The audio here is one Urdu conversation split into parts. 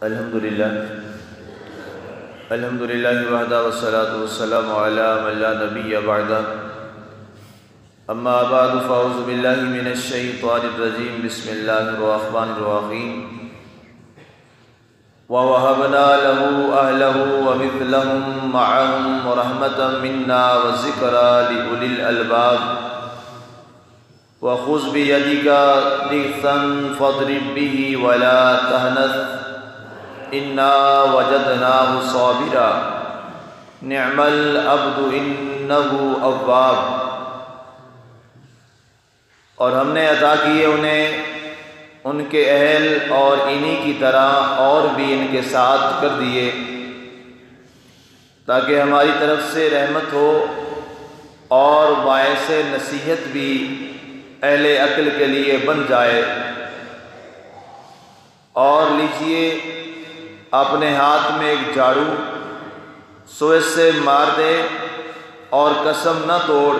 الحمدللہ وحدہ والصلاة والسلام علی من لا نبی بعدہ اما بعد فاعوذ باللہ من الشیطان الرجیم بسم اللہ الرحمن الرحیم وَوَهَبْنَا لَهُ أَهْلَهُ وَمِثْلَهُمْ مَعَهُمْ وَرَحْمَةً مِنَّا وَذِكْرَى لِأُولِي الْأَلْبَابِ وَخُذْ بِيَدِكَ ضِغْثًا فَاضْرِبْ بِهِ وَلَا تَحْنَثْ إِنَّا وَجَدْنَاهُ صَابِرًا نِعْمَ الْعَبْدُ إِنَّهُ أَوَّابٌ۔ اور ہم نے عطا کیے انہیں ان کے اہل اور انہی کی طرح اور بھی ان کے ساتھ کر دیے تاکہ ہماری طرف سے رحمت ہو اور باعث نصیحت بھی اہل عقل کے لیے بن جائے۔ اور لیجئے اپنے ہاتھ میں ایک جھاڑو، سو اس سے مار دے اور قسم نہ توڑ،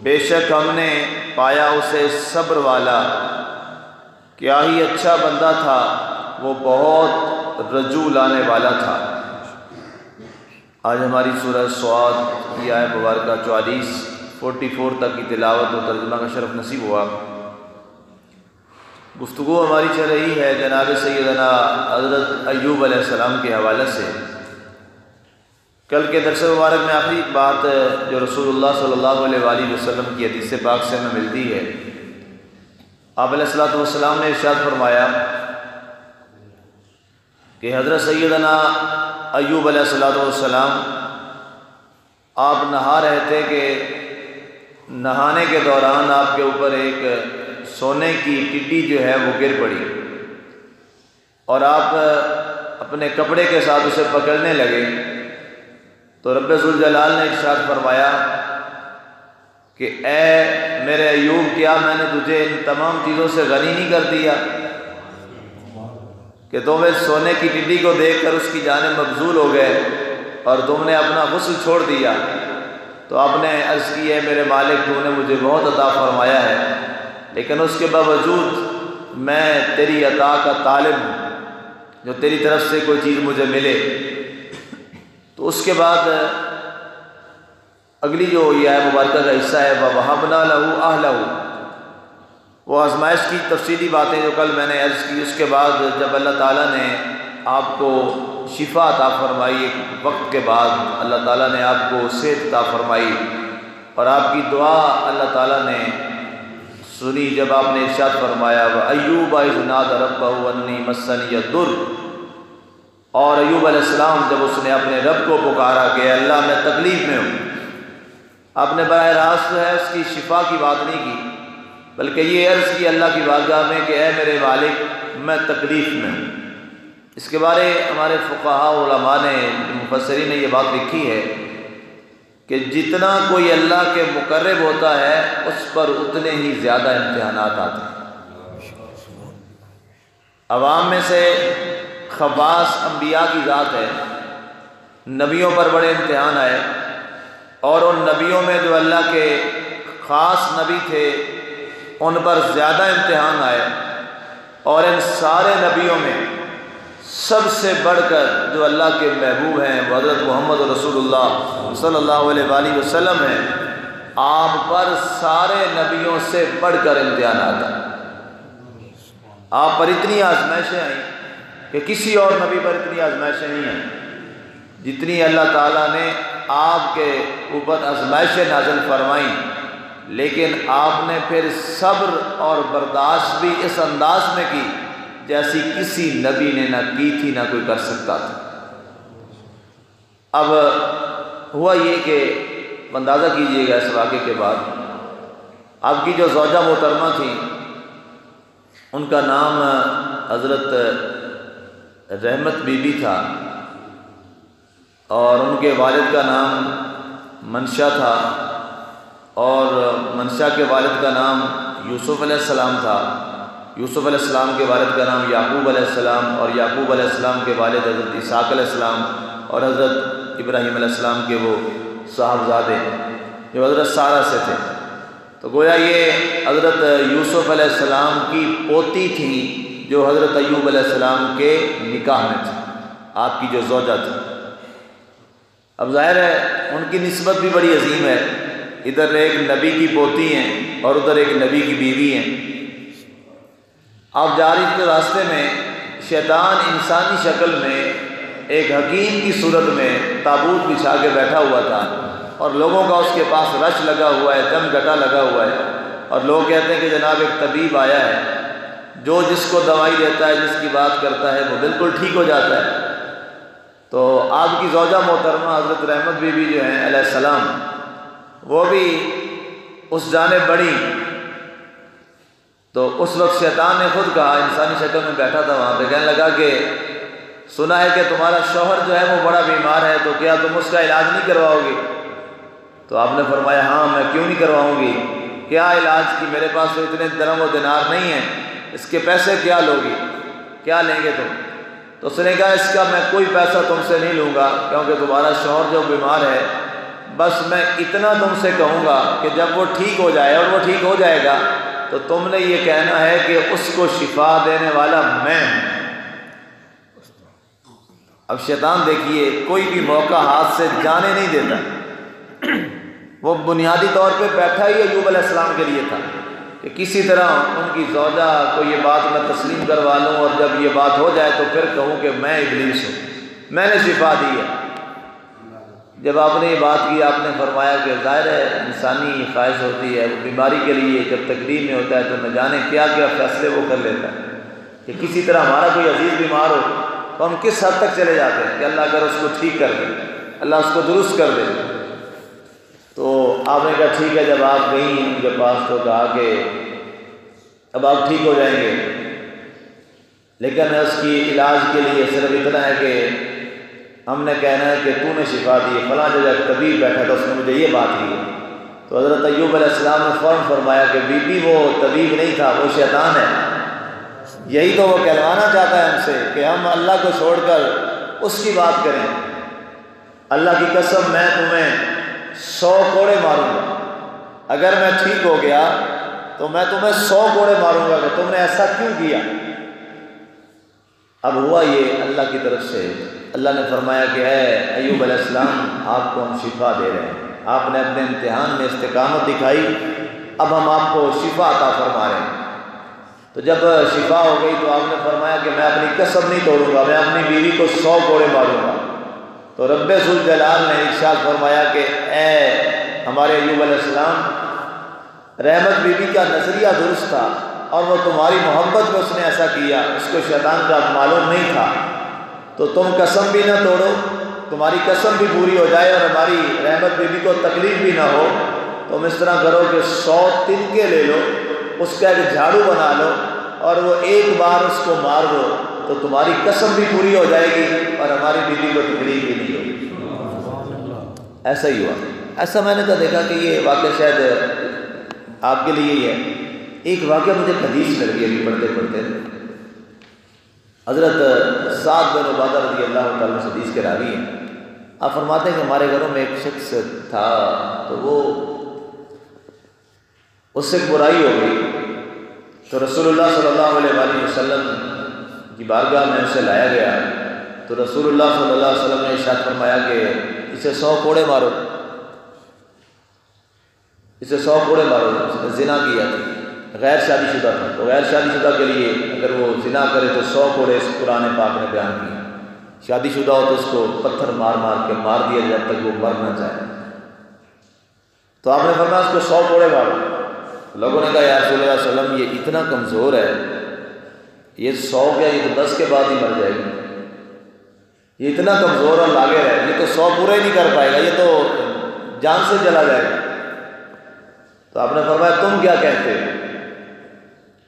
بے شک ہم نے پایا اسے صبر والا، کیا ہی اچھا بندہ تھا، وہ بہت رجوع لانے والا تھا۔ آج ہماری سورہ صاد کی آیت مبارکہ 44 تک کی تلاوت و ترجمہ کا شرف نصیب ہوا۔ گفتگو ہماری چل رہی ہے جناب سیدنا حضرت ایوب علیہ السلام کے حوالے سے۔ کل کے درس مبارک میں آخری بات جو رسول اللہ صلی اللہ علیہ وآلہ وسلم کی حدیث پاک سے ہمیں ملتی ہے، آپ علیہ السلام نے ارشاد فرمایا کہ حضرت سیدنا ایوب علیہ السلام آپ نہا رہے تھے کہ نہانے کے دوران آپ کے اوپر ایک سونے کی ٹڈی جو ہے وہ گر پڑی اور آپ اپنے کپڑے کے ساتھ اسے پکڑنے لگے تو رب ذوالجلال نے ارشاد فرمایا کہ اے میرے ایوب، کیا میں نے تجھے ان تمام چیزوں سے غنی نہیں کر دیا کہ تم اس سونے کی ٹڈی کو دیکھ کر اس کی جانب مبذول ہو گئے اور تم نے اپنا غسل چھوڑ دیا؟ تو آپ نے عرض کی ہے میرے مالک، تو نے مجھے بہت عطا فرمایا ہے، لیکن اس کے باوجود میں تیری عطا کا طالب ہوں، جو تیری طرف سے کوئی چیز مجھے ملے۔ تو اس کے بعد اگلی جو یہ آیت مبارکہ کا حصہ ہے وَوَهَبْنَا لَهُ أَهْلَهُ، وہ آزمائش کی تفصیلی باتیں جو کل میں نے عرض کی۔ اس کے بعد جب اللہ تعالیٰ نے آپ کو شفا عطا فرمائی، ایک وقت کے بعد اللہ تعالیٰ نے آپ کو صحت عطا فرمائی اور آپ کی دعا اللہ تعالیٰ نے سنی جب آپ نے ارشاد فرمایا وَأَيُّوبَ إِذْ نَادَىٰ رَبَّهُ أَنِّي مَسَّنِيَ الضُّرُّ، اور ایوب علیہ السلام جب اس نے اپنے رب کو پکارا کہ اللہ میں تکلیف میں ہوں، آپ نے براہ راست ہے اس کی شفا کی بات نہیں کی، بلکہ یہ عرض کی اللہ کی بارگاہ میں کہ اے میرے مالک میں تکلیف میں ہوں۔ اس کے بارے ہمارے فقہاء علماء نے، مفسرین نے یہ بات لکھی ہے کہ جتنا کوئی اللہ کے مقرب ہوتا ہے اس پر اتنے ہی زیادہ امتحانات آتے ہیں۔ عوام میں سے خواص انبیاء کی ذات ہے، نبیوں پر بڑے امتحان آئے، اور ان نبیوں میں جو اللہ کے خاص نبی تھے ان پر زیادہ امتحان آئے، اور ان سارے نبیوں میں سب سے بڑھ کر جو اللہ کے محبوب ہیں وہ حضرت محمد رسول اللہ صلی اللہ علیہ وآلہ وسلم ہیں۔ آپ پر سارے نبیوں سے بڑھ کر امتحانات آئے، آپ پر اتنی آزمائشیں آئیں کہ کسی اور نبی پر اتنی آزمائشیں نہیں آئیں جتنی اللہ تعالیٰ نے آپ کے اوپر آزمائشیں نازل فرمائیں، لیکن آپ نے پھر صبر اور برداشت بھی اس انداز میں کی جیسی کسی نبی نے نہ کی تھی نہ کوئی کر سکتا تھا۔ اب ہوا یہ کہ اندازہ کیجئے گا اس واقعے کے بعد آپ کی جو زوجہ محترمہ تھیں ان کا نام حضرت رحمت بی بی تھا اور ان کے والد کا نام منشا تھا، اور منشا کے والد کا نام یوسف علیہ السلام تھا، یوسف علیہ السلام کے والد کا نام یعقوب علیہ السلام، اور یعقوب علیہ السلام کے والد حضرت اسحاق علیہ السلام، اور حضرت ابراہیم علیہ السلام کے وہ صاحبزادے جو حضرت سارہ سے تھے۔ تو گویا یہ حضرت یوسف علیہ السلام کی پوتی تھیں جو حضرت ایوب علیہ السلام کے نکاح میں تھی، آپ کی جو زوجہ تھی۔ اب ظاہر ہے ان کی نسبت بھی بڑی عظیم ہے، ادھر ایک نبی کی پوتی ہیں اور ادھر ایک نبی کی بیوی ہیں۔ آپ جا رہی تھے راستے میں، شیطان انسانی شکل میں ایک حکیم کی صورت میں تابوت بچھا کے بیٹھا ہوا تھا، اور لوگوں کا اس کے پاس رش لگا ہوا ہے، جم گٹا لگا ہوا ہے، اور لوگ کہتے ہیں کہ جناب ایک طبیب آیا ہے جو جس کو دوائی دیتا ہے، جس کی بات کرتا ہے وہ بالکل ٹھیک ہو جاتا ہے۔ تو آپ کی زوجہ محترمہ حضرت رحمت بی بی جو ہیں علیہ السلام، وہ بھی اس جانب بڑھی۔ تو اس وقت شیطان نے خود کہا، انسانی شکل میں بیٹھا تھا وہاں پہ، کہنے لگا کہ سنا ہے کہ تمہارا شوہر جو ہے وہ بڑا بیمار ہے، تو کیا تم اس کا علاج نہیں کرواؤ گی؟ تو آپ نے فرمایا ہاں میں کیوں نہیں کرواؤں گی، کیا علاج کی، میرے پاس تو اتنے درہم و دینار نہیں ہیں، اس کے پیسے کیا لوگی، کیا لیں گے تم؟ تو اس نے کہا اس کا میں کوئی پیسہ تم سے نہیں لوں گا، کیونکہ تمہارا شوہر جو بیمار ہے، بس میں اتنا تم سے کہوں گا کہ جب وہ ٹھیک ہو جائے، اور وہ ٹھیک ہو جائے گا تو تم نے یہ کہنا ہے کہ اس کو شفا دینے والا میں ہوں۔ اب شیطان دیکھیے کوئی بھی موقع ہاتھ سے جانے نہیں دیتا، وہ بنیادی طور پہ بیٹھا ہی ایوب علیہ السلام کے لیے تھا کہ کسی طرح ان کی زوجہ کو یہ بات میں تسلیم کروا لوں، اور جب یہ بات ہو جائے تو پھر کہوں کہ میں ابلیس ہوں، میں نے شفا دی ہے۔ جب آپ نے یہ بات کی، آپ نے فرمایا کہ ظاہر ہے انسانی خواہش ہوتی ہے، وہ بیماری کے لیے جب تکلیف میں ہوتا ہے تو نہ جانے کیا کیا فیصلے وہ کر لیتا ہے، کہ کسی طرح ہمارا کوئی عزیز بیمار ہو تو ہم کس حد تک چلے جاتے ہیں کہ اللہ اگر اس کو ٹھیک کر دے، اللہ اس کو درست کر دے۔ تو آپ نے کہا ٹھیک ہے، جب آپ گئیں ان کے پاس تو کہا کہ اب آپ ٹھیک ہو جائیں گے، لیکن اس کی علاج کے لیے صرف اتنا ہے کہ ہم نے کہنا ہے کہ تو نے شفا دی، فلاں جگہ طبیب بیٹھا تھا اس نے مجھے یہ بات کی۔ تو حضرت ایوب علیہ السلام نے فوراً فرمایا کہ بی بی وہ طبیب نہیں تھا، وہ شیطان ہے، یہی تو وہ کہلوانا چاہتا ہے ہم سے کہ ہم اللہ کو چھوڑ کر اس کی بات کریں۔ اللہ کی قسم میں تمہیں 100 کوڑے ماروں گا، اگر میں ٹھیک ہو گیا تو میں تمہیں 100 کوڑے ماروں گا کہ تم نے ایسا کیوں کیا۔ اب ہوا یہ اللہ کی طرف سے، اللہ نے فرمایا کہ اے ایوب علیہ السلام آپ کو ہم شفا دے رہے ہیں، آپ نے اپنے امتحان میں استقامت دکھائی، اب ہم آپ کو شفا عطا فرما رہے ہیں۔ تو جب شفا ہو گئی تو آپ نے فرمایا کہ میں اپنی قسم نہیں توڑوں گا، میں اپنی بیوی کو 100 کوڑے ماروں گا۔ تو رب ذوالجلال نے ارشاد فرمایا کہ اے ہمارے ایوب علیہ السلام، رحمت بی بی کا نظریہ درست تھا، اور وہ تمہاری محبت میں اس نے ایسا کیا، اس کو شیطان کا معلوم نہیں تھا، تو تم قسم بھی نہ توڑو، تمہاری قسم بھی پوری ہو جائے اور ہماری رحمت بی بی کو تکلیف بھی نہ ہو۔ تم اس طرح کرو کہ 100 تنکے لے لو، اس کا ایک جھاڑو بنا لو، اور وہ ایک بار اس کو مار دو تو تمہاری قسم بھی پوری ہو جائے گی اور ہماری بیوی کو تکلیف بھی نہیں ہوگی۔ ایسا ہی ہوا۔ ایسا میں نے تو دیکھا کہ یہ واقعہ شاید آپ کے لیے ہی ہے۔ ایک واقعہ مجھے حدیث لگ گئی ابھی پڑھتے پڑھتے، حضرت سعد بن عبادہ رضی اللہ تعالیٰ عنہ حدیث کے راوی ہیں، آپ فرماتے ہیں کہ ہمارے گھروں میں ایک شخص تھا، تو وہ اس سے برائی ہو گئی، تو رسول اللہ صلی اللہ علیہ وآلہ وسلم کی بارگاہ میں اسے لایا گیا، تو رسول اللہ صلی اللہ علیہ وسلم نے ارشاد فرمایا کہ اسے 100 کوڑے مارو، اسے 100 کوڑے مارو، اس نے زنا کیا تھا، غیر شادی شدہ تھا، تو غیر شادی شدہ کے لیے اگر وہ زنا کرے تو 100 کوڑے اس قرآن پاک نے بیان کیے، شادی شدہ ہو تو اس کو پتھر مار مار کے مار دیا جب تک وہ مر نہ جائے۔ تو آپ نے فرمایا اس کو 100 کوڑے مارو۔ لوگوں نے کہا یا رسول اللہ صلی اللہ علیہ وسلم یہ اتنا کمزور ہے، یہ 100 کیا، یہ تو 10 کے بعد ہی مر جائے گا، یہ اتنا کمزور اور لاغر ہے، یہ تو 100 پورے ہی نہیں کر پائے گا، یہ تو جان سے چلا جائے گا۔ تو آپ نے فرمایا تم کیا کہتے ہو؟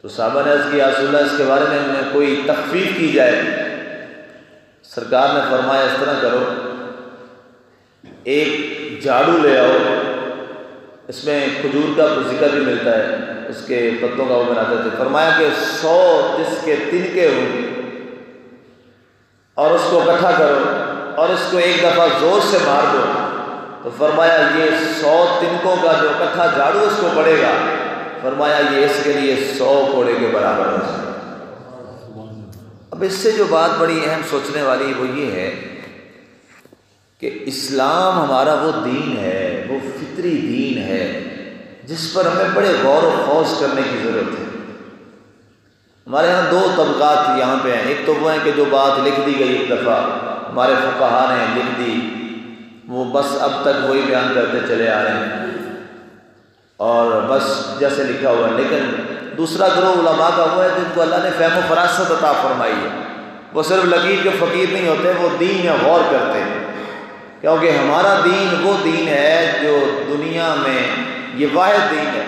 تو صحابہ نے عرض کیا یا رسول اللہ اس کے بارے میں ہمیں کوئی تخفیف کی جائے۔ سرکار نے فرمایا اس طرح کرو، ایک جھاڑو لے آؤ، اس میں کھجور کا ذکر بھی ملتا ہے، اس کے پتوں کا وہ بناتے تھے، فرمایا کہ 100 جس کے تنکے ہوں اور اس کو اکٹھا کرو اور اس کو ایک دفعہ زور سے مار دو، تو فرمایا یہ 100 تنکوں کا جو اکٹھا جھاڑو اس کو پڑے گا، فرمایا یہ اس کے لیے 100 کوڑے کے برابر ہو جائے۔ اب اس سے جو بات بڑی اہم سوچنے والی وہ یہ ہے کہ اسلام ہمارا وہ دین ہے، وہ فطری دین ہے جس پر ہمیں بڑے غور و خوض کرنے کی ضرورت ہے۔ ہمارے یہاں دو طبقات یہاں پہ ہیں، ایک تو وہ ہیں کہ جو بات لکھ دی گئی ایک دفعہ ہمارے فقہا نے لکھ دی، وہ بس اب تک وہی بیان کرتے چلے آ رہے ہیں اور بس جیسے لکھا ہوا ہے۔ لیکن دوسرا گروہ علماء کا وہ ہے جن کو اللہ نے فہم و فراست عطا فرمائی ہے، وہ صرف لکیر کے فقیر نہیں ہوتے، وہ دین میں غور کرتے ہیں، کیونکہ ہمارا دین وہ دین ہے جو دنیا میں یہ واحد دین ہے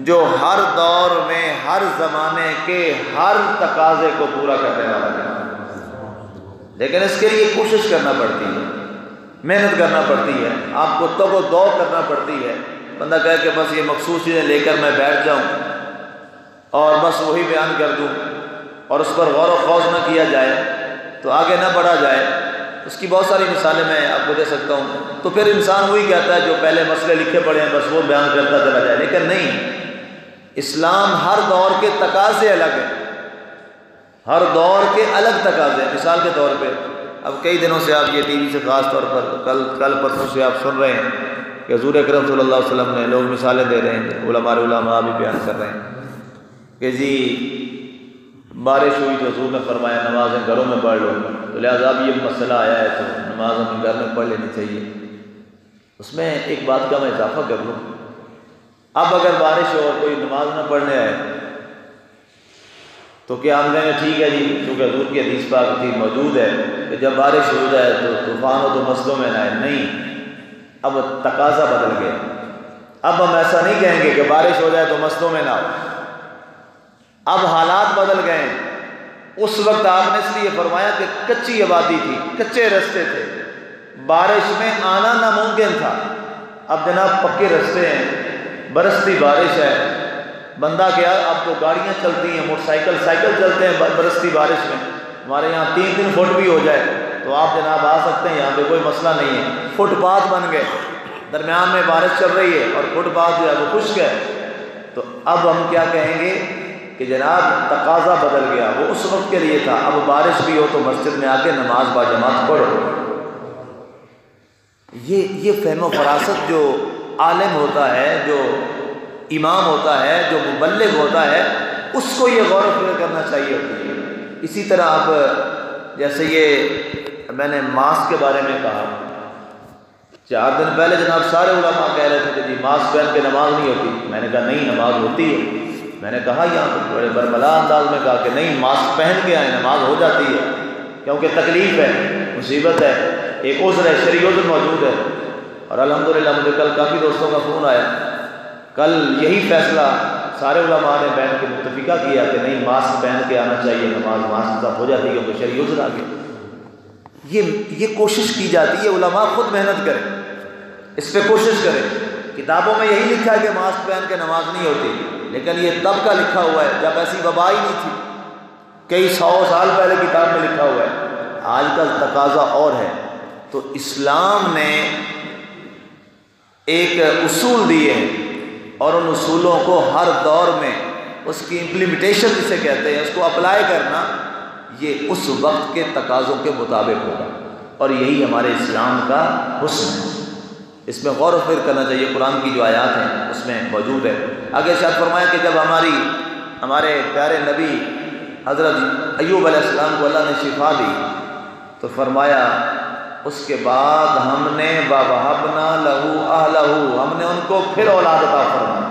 جو ہر دور میں ہر زمانے کے ہر تقاضے کو پورا کرنے والا ہے۔ لیکن اس کے لیے کوشش کرنا پڑتی ہے، محنت کرنا پڑتی ہے، آپ کو تگ و دو کرنا پڑتی ہے۔ بندہ کہے کہ بس یہ مخصوص چیزیں لے کر میں بیٹھ جاؤں اور بس وہی بیان کر دوں اور اس پر غور و خوض نہ کیا جائے تو آگے نہ بڑھا جائے، اس کی بہت ساری مثالیں میں آپ کو دے سکتا ہوں۔ تو پھر انسان وہی کہتا ہے جو پہلے مسئلے لکھے پڑے ہیں بس وہ بیان کرتا چلا جائے، لیکن نہیں، اسلام ہر دور کے تقاضے الگ ہیں، ہر دور کے الگ تقاضے ہیں۔ مثال کے طور پہ اب کئی دنوں سے آپ یہ ٹی وی سے خاص طور پر کل پرسوں سے آپ سن رہے ہیں کہ حضور اکرم صلی اللہ علیہ وسلم نے لوگ مثالیں دے رہے ہیں، علماء بھی بیان کر رہے ہیں کہ جی بارش ہوئی تو حضور نے فرمایا نمازیں گھروں میں پڑھ لو، تو لہٰذا اب یہ مسئلہ آیا ہے تو نماز ہمیں گھر میں پڑھ لینی چاہیے۔ اس میں ایک بات کا میں اضافہ کر لوں، اب اگر بارش ہو اور کوئی نماز نہ پڑھنے آئے تو کیا ہم کہیں گے ٹھیک ہے جی، کیونکہ حضور کی حدیث پاک کی موجود ہے کہ جب بارش ہو جائے تو طوفان ہو تو مسجدوں میں نہ آئے؟ نہیں، اب تقاضا بدل گیا۔ اب ہم ایسا نہیں کہیں گے کہ بارش ہو جائے تو مسجدوں میں نہ آؤ، اب حالات بدل گئے ہیں۔ اس وقت آپ نے اس لیے فرمایا کہ کچی آبادی تھی، کچے رستے تھے، بارش میں آنا ناممکن تھا۔ اب جناب پکے رستے ہیں، برستی بارش ہے، بندہ کیا، اب تو گاڑیاں چلتی ہیں، موٹر سائیکل چلتے ہیں برستی بارش میں۔ ہمارے یہاں 3 فٹ بھی ہو جائے تو آپ جناب آ سکتے ہیں، یہاں پہ کوئی مسئلہ نہیں ہے۔ فٹ پاتھ بن گئے، درمیان میں بارش چل رہی ہے اور فٹ پاتھ جو ہے وہ خشک ہے، تو اب ہم کیا کہیں گے کہ جناب تقاضا بدل گیا، وہ اس وقت کے لیے تھا، اب بارش بھی ہو تو مسجد میں آ کے نماز باجماعت پڑھو۔ یہ فہم و فراست جو عالم ہوتا ہے، جو امام ہوتا ہے، جو مبلغ ہوتا ہے، اس کو یہ غور و فکر کرنا چاہیے ہوتی ہے۔ اسی طرح اب جیسے یہ میں نے ماسک کے بارے میں کہا، 4 دن پہلے جناب سارے علماء کہہ رہے تھے کہ جی ماسک پہن کے نماز نہیں ہوتی۔ میں نے کہا نہیں، نماز ہوتی ہے۔ میں نے کہا یہاں بڑے برملا انداز میں کہا کہ نہیں، ماسک پہن کے آئیں، نماز ہو جاتی ہے، کیونکہ تکلیف ہے، مصیبت ہے، ایک عذر ہے، شرعی عذر موجود ہے۔ اور الحمدللہ مجھے کل کافی دوستوں کا فون آیا، کل یہی فیصلہ سارے علماء نے بیٹھ کے متفقہ کیا کہ نہیں، ماسک پہن کے آنا چاہیے، نماز ماسک صاحب ہو جاتی ہے کیونکہ شرعی عذر آ گیا۔ یہ کوشش کی جاتی ہے، علماء خود محنت کریں، اس پہ کوشش کریں۔ کتابوں میں یہی لکھا ہے کہ ماسک پہن کے نماز نہیں ہوتی، لیکن یہ تب کا لکھا ہوا ہے جب ایسی وبا ہی نہیں تھی، کئی 100 سال پہلے کتاب میں لکھا ہوا ہے۔ آج کا تقاضا اور ہے، تو اسلام نے ایک اصول دیے ہیں اور ان اصولوں کو ہر دور میں اس کی امپلیمنٹیشن جسے کہتے ہیں، اس کو اپلائی کرنا، یہ اس وقت کے تقاضوں کے مطابق ہوگا، اور یہی ہمارے اسلام کا حسن ہے۔ اس میں غور و فکر کرنا چاہیے، قرآن کی جو آیات ہیں اس میں موجود ہے۔ آگے ارشاد فرمایا کہ جب ہمارے پیارے نبی حضرت ایوب علیہ السلام کو اللہ نے شفا دی تو فرمایا اس کے بعد ہم نے وَوَهَبْنَا لَهُ أَهْلَهُ، ہم نے ان کو پھر اولاد عطا فرمائی۔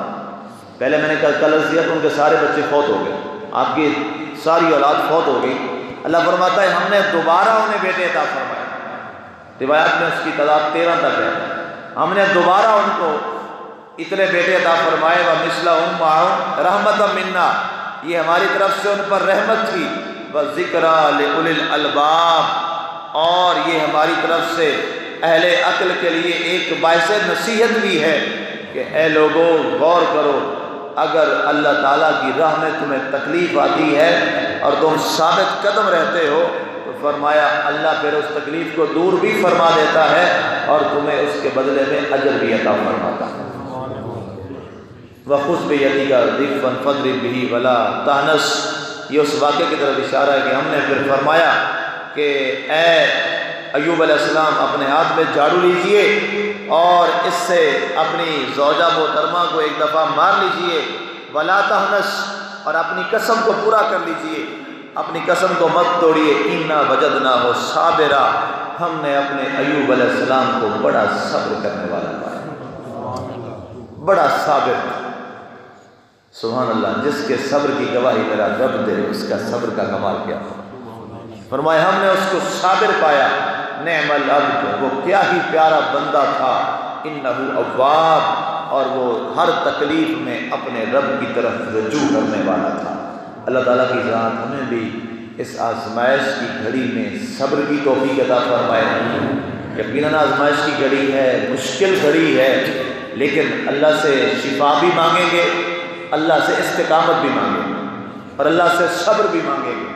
پہلے میں نے کل عرض کیا کہ ان کے سارے بچے فوت ہو گئے، آپ کی ساری اولاد فوت ہو گئی۔ اللہ فرماتا ہے ہم نے دوبارہ انہیں بیٹے عطا فرمائے، روایات میں اس کی تعداد 13 تک ہے۔ ہم نے دوبارہ ان کو اتنے بیٹے عطا فرمائے، وَمِثْلَهُمْ مَعَهُمْ رَحْمَةً مِنَّا، یہ ہماری طرف سے ان پر رحمت تھی، وَذِكْرَىٰ لِأُولِي الْأَلْبَابِ، اور یہ ہماری طرف سے اہل عقل کے لیے ایک باعث نصیحت بھی ہے کہ اے لوگوں غور کرو، اگر اللہ تعالیٰ کی راہ میں تمہیں تکلیف آتی ہے اور تم ثابت قدم رہتے ہو تو فرمایا اللہ پھر اس تکلیف کو دور بھی فرما دیتا ہے اور تمہیں اس کے بدلے میں اجر بھی عطا فرماتا ہے۔ وَخُذْ بِيَدِكَ ضِغْفًا فَاضْرِب بِهِ وَلَا تَحْنَثْ، یہ اس واقعے کی طرف اشارہ ہے کہ ہم نے پھر فرمایا کہ اے ایوب علیہ السلام اپنے ہاتھ میں جھاڑو لیجئے اور اس سے اپنی زوجہ محترمہ کو ایک دفعہ مار لیجئے، ولا تحنس، اور اپنی قسم کو پورا کر لیجئے، اپنی قسم کو مت توڑیے، انا وجدناہ صابرا، ہم نے اپنے ایوب علیہ السلام کو بڑا صبر کرنے والا پایا، بڑا صابر۔ سبحان اللہ، جس کے صبر کی گواہی میرا رب دے، اس کا صبر کا کمال کیا ہو۔ فرمایا ہم نے اس کو صابر پایا، نعم العبد، وہ کیا ہی پیارا بندہ تھا، انہ اواب، اور وہ ہر تکلیف میں اپنے رب کی طرف رجوع کرنے والا تھا۔ اللہ تعالیٰ کی ذات ہمیں بھی اس آزمائش کی گھڑی میں صبر کی توفیق عطا فرمائے۔ یقیناً آزمائش کی گھڑی ہے، مشکل گھڑی ہے، لیکن اللہ سے شفا بھی مانگیں گے، اللہ سے استقامت بھی مانگیں گے، اور اللہ سے صبر بھی مانگیں گے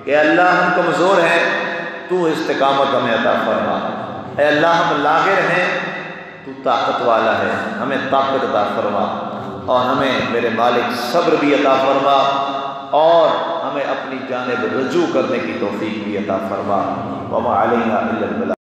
کہ اللہ ہم کمزور ہیں، تو استقامت ہمیں عطا فرما، اے اللہ ہم لاغر ہیں، تو طاقت والا ہے، ہمیں طاقت عطا فرما، اور ہمیں میرے مالک صبر بھی عطا فرما، اور ہمیں اپنی جانب رجوع کرنے کی توفیق بھی عطا فرما۔ وما علینا الا البلاغ۔